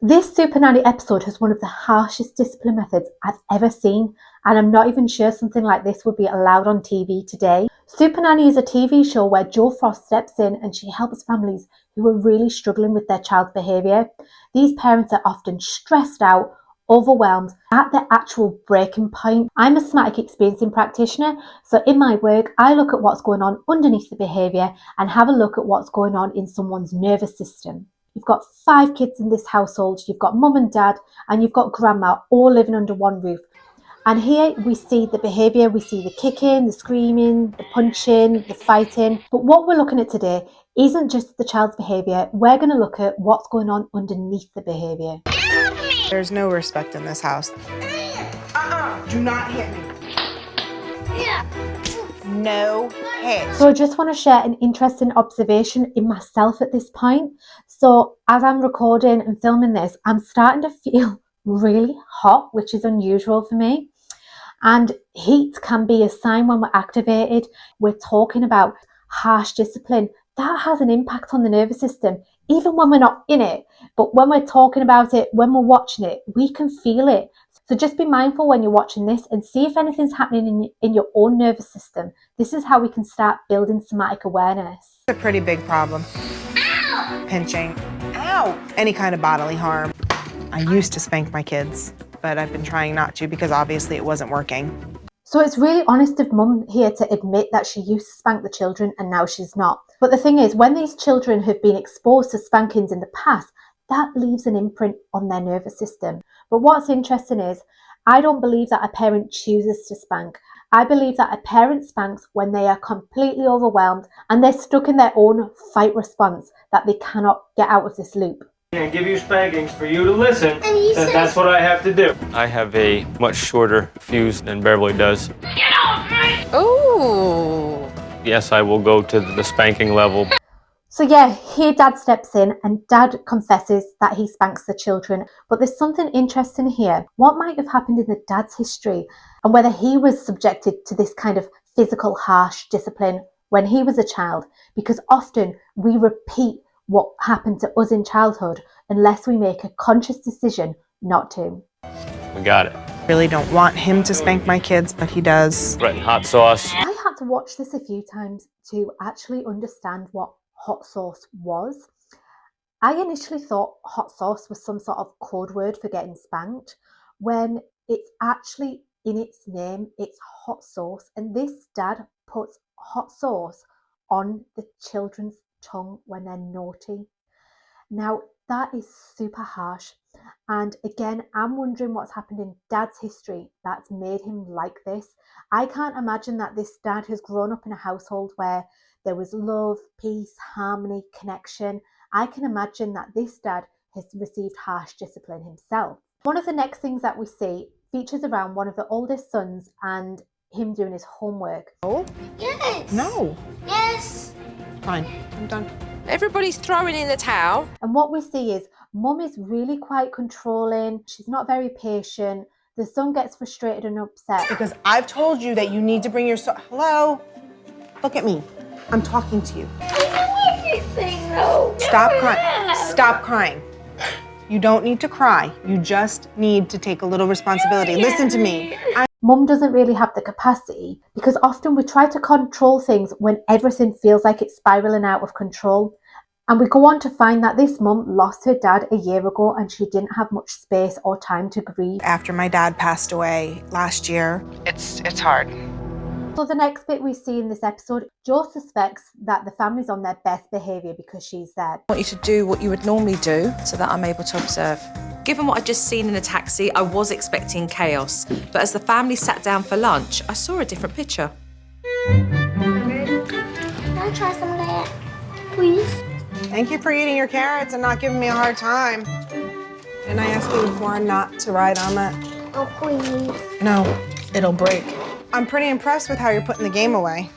This Supernanny episode has one of the harshest discipline methods I've ever seen, and I'm not even sure something like this would be allowed on TV today. Supernanny is a TV show where Jo Frost steps in and she helps families who are really struggling with their child's behaviour. These parents are often stressed out, overwhelmed, at their actual breaking point. I'm a somatic experiencing practitioner, so in my work I look at what's going on underneath the behaviour and have a look at what's going on in someone's nervous system. You've got 5 kids in this household, you've got mum and dad, and you've got grandma all living under one roof. And here we see the behaviour, we see the kicking, the screaming, the punching, the fighting. But what we're looking at today isn't just the child's behaviour, we're going to look at what's going on underneath the behaviour. There's no respect in this house. Do not hit me. No hit. So I just want to share an interesting observation in myself at this point. So as I'm recording and filming this, I'm starting to feel really hot, which is unusual for me. And heat can be a sign when we're activated. We're talking about harsh discipline. That has an impact on the nervous system, even when we're not in it. But when we're talking about it, when we're watching it, we can feel it. So just be mindful when you're watching this and see if anything's happening in your own nervous system. This is how we can start building somatic awareness. It's a pretty big problem. Ow! Pinching. Ow! Any kind of bodily harm. I used to spank my kids, but I've been trying not to because obviously it wasn't working. So it's really honest of mum here to admit that she used to spank the children and now she's not. But the thing is, when these children have been exposed to spankings in the past, that leaves an imprint on their nervous system. But what's interesting is, I don't believe that a parent chooses to spank. I believe that a parent spanks when they are completely overwhelmed and they're stuck in their own fight response that they cannot get out of this loop. And give you spankings for you to listen, that that's what I have to do. I have a much shorter fuse than Beverly does. Get off me! Ooh. Yes, I will go to the spanking level. So yeah, here dad steps in and dad confesses that he spanks the children. But there's something interesting here. What might have happened in the dad's history and whether he was subjected to this kind of physical harsh discipline when he was a child? Because often we repeat what happened to us in childhood unless we make a conscious decision not to. We got it. Really don't want him to spank my kids, but he does. Right, hot sauce. I had to watch this a few times to actually understand what hot sauce was. I initially thought hot sauce was some sort of code word for getting spanked, when it's actually in its name, it's hot sauce. And this dad puts hot sauce on the children's tongue when they're naughty. Now that is super harsh, and again I'm wondering what's happened in dad's history that's made him like this. I can't imagine that this dad has grown up in a household where there was love, peace, harmony, connection. I can imagine that this dad has received harsh discipline himself. One of the next things that we see features around one of the oldest sons and him doing his homework. Oh? Yes! No. Yes! Fine, I'm done. Everybody's throwing in the towel. And what we see is mum is really quite controlling. She's not very patient. The son gets frustrated and upset. Because I've told you that you need to bring your hello? Look at me. I'm talking to you. I know everything, though. Stop crying. Stop crying. You don't need to cry. You just need to take a little responsibility. Listen to me. Mum doesn't really have the capacity because often we try to control things when everything feels like it's spiraling out of control. And we go on to find that this mum lost her dad a year ago and she didn't have much space or time to grieve. After my dad passed away last year, it's hard. So the next bit we see in this episode, Jo suspects that the family's on their best behaviour because she's there. I want you to do what you would normally do so that I'm able to observe. Given what I'd just seen in the taxi, I was expecting chaos. But as the family sat down for lunch, I saw a different picture. Can I try some of that, please? Thank you for eating your carrots and not giving me a hard time. Didn't I ask you before not to ride on that? Oh, please. No, it'll break. I'm pretty impressed with how you're putting the game away.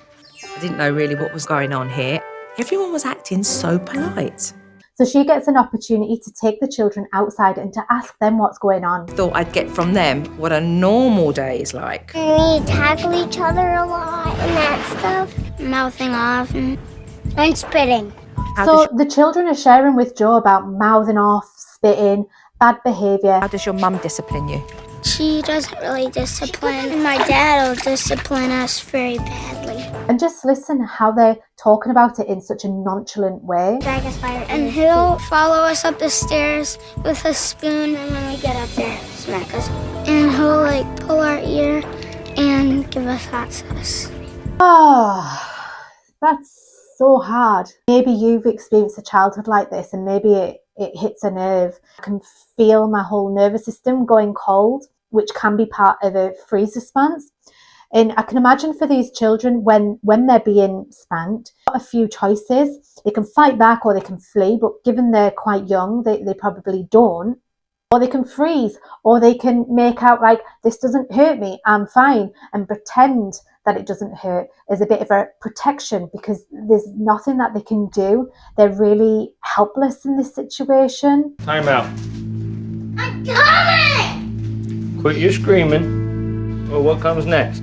I didn't know really what was going on here. Everyone was acting so polite. So she gets an opportunity to take the children outside and to ask them what's going on. Thought I'd get from them what a normal day is like. We tackle each other a lot and that stuff. Mouthing off and spitting. So the children are sharing with Jo about mouthing off, spitting, bad behaviour. How does your mum discipline you? She doesn't really discipline, and my dad will discipline us very badly. And just listen how they're talking about it in such a nonchalant way. Drag us by our and he'll follow us up the stairs with a spoon, and when we get up there, smack us. And he'll like pull our ear and give us hot sauce. Oh, that's so hard. Maybe you've experienced a childhood like this, and maybe it hits a nerve. I can feel my whole nervous system going cold, which can be part of a freeze response. And I can imagine for these children, when they're being spanked, a few choices. They can fight back or they can flee, but given they're quite young, they probably don't. Or they can freeze, or they can make out like, this doesn't hurt me, I'm fine, and pretend that it doesn't hurt as a bit of a protection, because there's nothing that they can do. They're really helpless in this situation. Time out. I'm coming! Quit your screaming. Well, what comes next?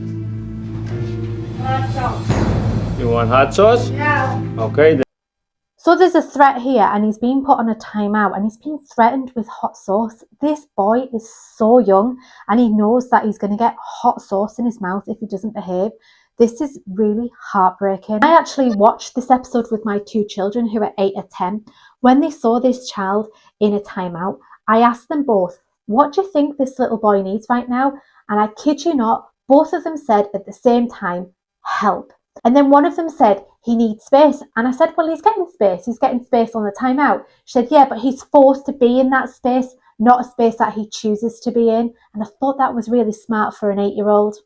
Hot sauce. You want hot sauce? No. Okay, then. So there's a threat here, and he's being put on a timeout, and he's being threatened with hot sauce. This boy is so young, and he knows that he's going to get hot sauce in his mouth if he doesn't behave. This is really heartbreaking. I actually watched this episode with my two children who are 8 or 10. When they saw this child in a timeout, I asked them both, what do you think this little boy needs right now? And I kid you not, both of them said at the same time, help. And then one of them said, he needs space. And I said, well, he's getting space. He's getting space on the timeout. She said, yeah, but he's forced to be in that space, not a space that he chooses to be in. And I thought that was really smart for an 8-year-old.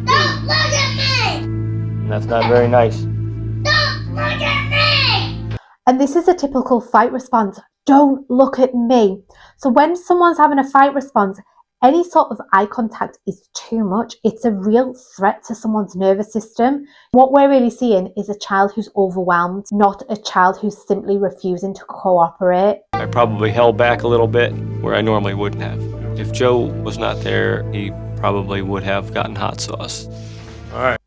Don't look at me! And that's not very nice. Don't look at me! And this is a typical fight response. Don't look at me. So when someone's having a fight response, any sort of eye contact is too much. It's a real threat to someone's nervous system. What we're really seeing is a child who's overwhelmed, not a child who's simply refusing to cooperate. I probably held back a little bit where I normally wouldn't have. If Joe was not there, he probably would have gotten hot sauce. All right.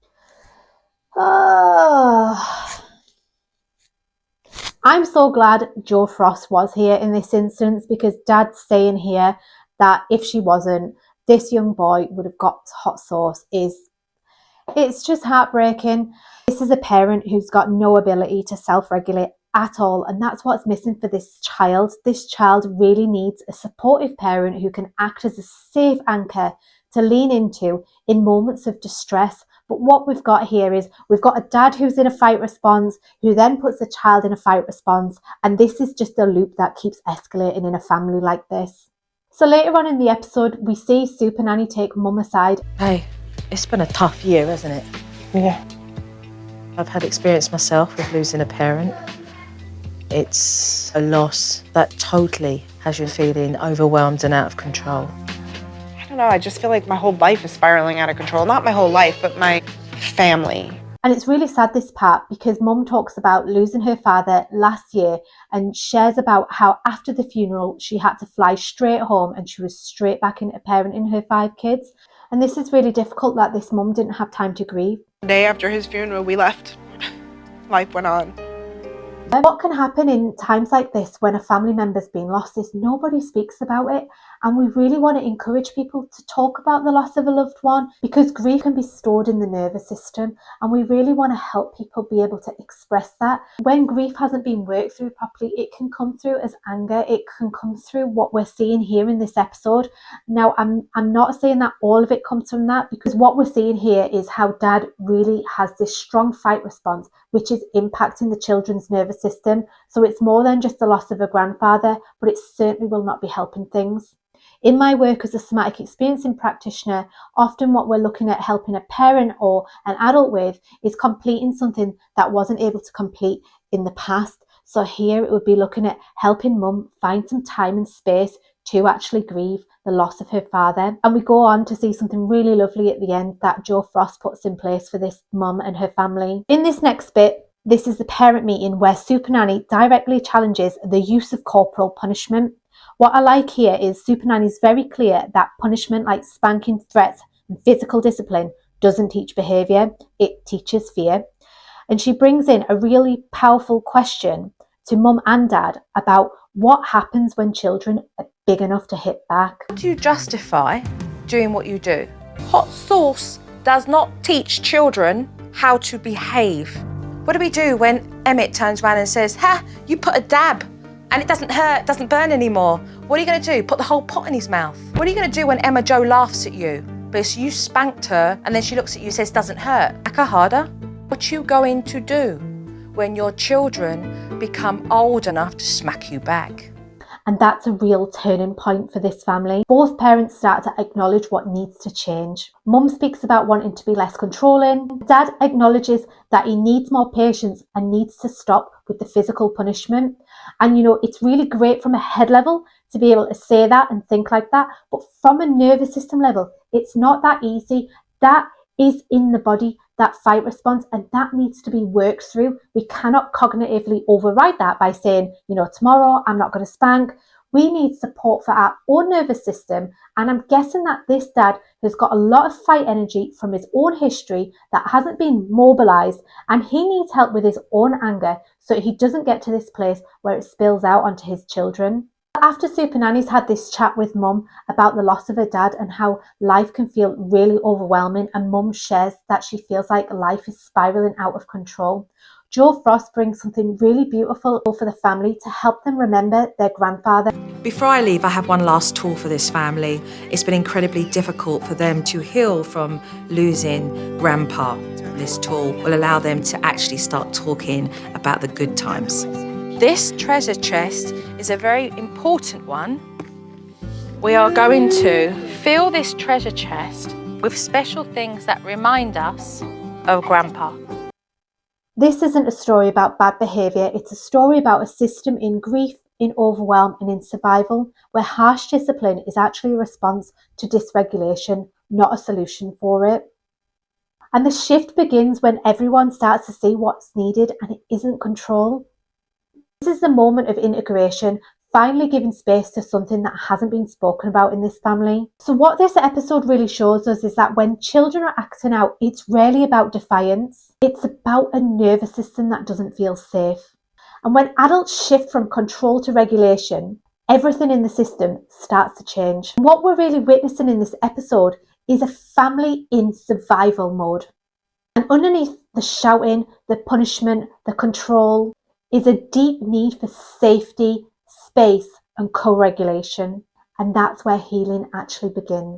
I'm so glad Joe Frost was here in this instance, because Dad's saying here that if she wasn't, this young boy would have got hot sauce. It's just heartbreaking. This is a parent who's got no ability to self-regulate at all, and that's what's missing for this child. This child really needs a supportive parent who can act as a safe anchor to lean into in moments of distress. But what we've got here is we've got a dad who's in a fight response, who then puts the child in a fight response, and this is just a loop that keeps escalating in a family like this. So later on in the episode, we see Supernanny take Mum aside. Hey, it's been a tough year, hasn't it? Yeah. I've had experience myself with losing a parent. It's a loss that totally has you feeling overwhelmed and out of control. I don't know, I just feel like my whole life is spiraling out of control. Not my whole life, but my family. And it's really sad, this part, because Mum talks about losing her father last year and shares about how after the funeral she had to fly straight home and she was straight back into parenting her 5 kids. And this is really difficult that this mum didn't have time to grieve. The day after his funeral, we left. Life went on. What can happen in times like this when a family member's been lost is nobody speaks about it, and we really want to encourage people to talk about the loss of a loved one, because grief can be stored in the nervous system, and we really want to help people be able to express that. When grief hasn't been worked through properly, it can come through as anger, it can come through what we're seeing here in this episode. Now, I'm not saying that all of it comes from that, because what we're seeing here is how Dad really has this strong fight response, which is impacting the children's nervous system. So it's more than just the loss of a grandfather, but it certainly will not be helping things. In my work as a somatic experiencing practitioner, often what we're looking at helping a parent or an adult with is completing something that wasn't able to complete in the past. So here it would be looking at helping Mum find some time and space to actually grieve the loss of her father. And we go on to see something really lovely at the end that Joe Frost puts in place for this mum and her family. In this next bit, this is the parent meeting where Supernanny directly challenges the use of corporal punishment. What I like here is Supernanny is very clear that punishment like spanking, threats and physical discipline doesn't teach behaviour, it teaches fear. And she brings in a really powerful question to Mum and Dad about What happens when children are big enough to hit back? How do you justify doing what you do? Hot sauce does not teach children how to behave. What do we do when Emmett turns around and says, "Ha, you put a dab and it doesn't hurt, doesn't burn anymore"? What are you going to do? Put the whole pot in his mouth? What are you going to do when Emma Jo laughs at you because you spanked her and then she looks at you and says, "Doesn't hurt"? Smack her harder? What are you going to do when your children become old enough to smack you back? And that's a real turning point for this family. Both parents start to acknowledge what needs to change. Mum speaks about wanting to be less controlling. Dad acknowledges that he needs more patience and needs to stop with the physical punishment. And it's really great from a head level to be able to say that and think like that. But from a nervous system level, it's not that easy. That is in the body, that fight response, and that needs to be worked through. We cannot cognitively override that by saying, tomorrow I'm not going to spank. We need support for our own nervous system, and I'm guessing that this dad has got a lot of fight energy from his own history that hasn't been mobilized, and he needs help with his own anger so he doesn't get to this place where it spills out onto his children. After Supernanny's had this chat with Mum about the loss of her dad and how life can feel really overwhelming, and Mum shares that she feels like life is spiralling out of control, Jo Frost brings something really beautiful for the family to help them remember their grandfather. Before I leave, I have one last tool for this family. It's been incredibly difficult for them to heal from losing Grandpa. This tool will allow them to actually start talking about the good times. This treasure chest is a very important one. We are going to fill this treasure chest with special things that remind us of Grandpa. This isn't a story about bad behaviour, it's a story about a system in grief, in overwhelm and in survival, where harsh discipline is actually a response to dysregulation, not a solution for it. And the shift begins when everyone starts to see what's needed and it isn't control. This is the moment of integration, finally giving space to something that hasn't been spoken about in this family. So what this episode really shows us is that when children are acting out, it's rarely about defiance. It's about a nervous system that doesn't feel safe. And when adults shift from control to regulation, everything in the system starts to change. And what we're really witnessing in this episode is a family in survival mode. And underneath the shouting, the punishment, the control, is a deep need for safety, space and co-regulation, and that's where healing actually begins.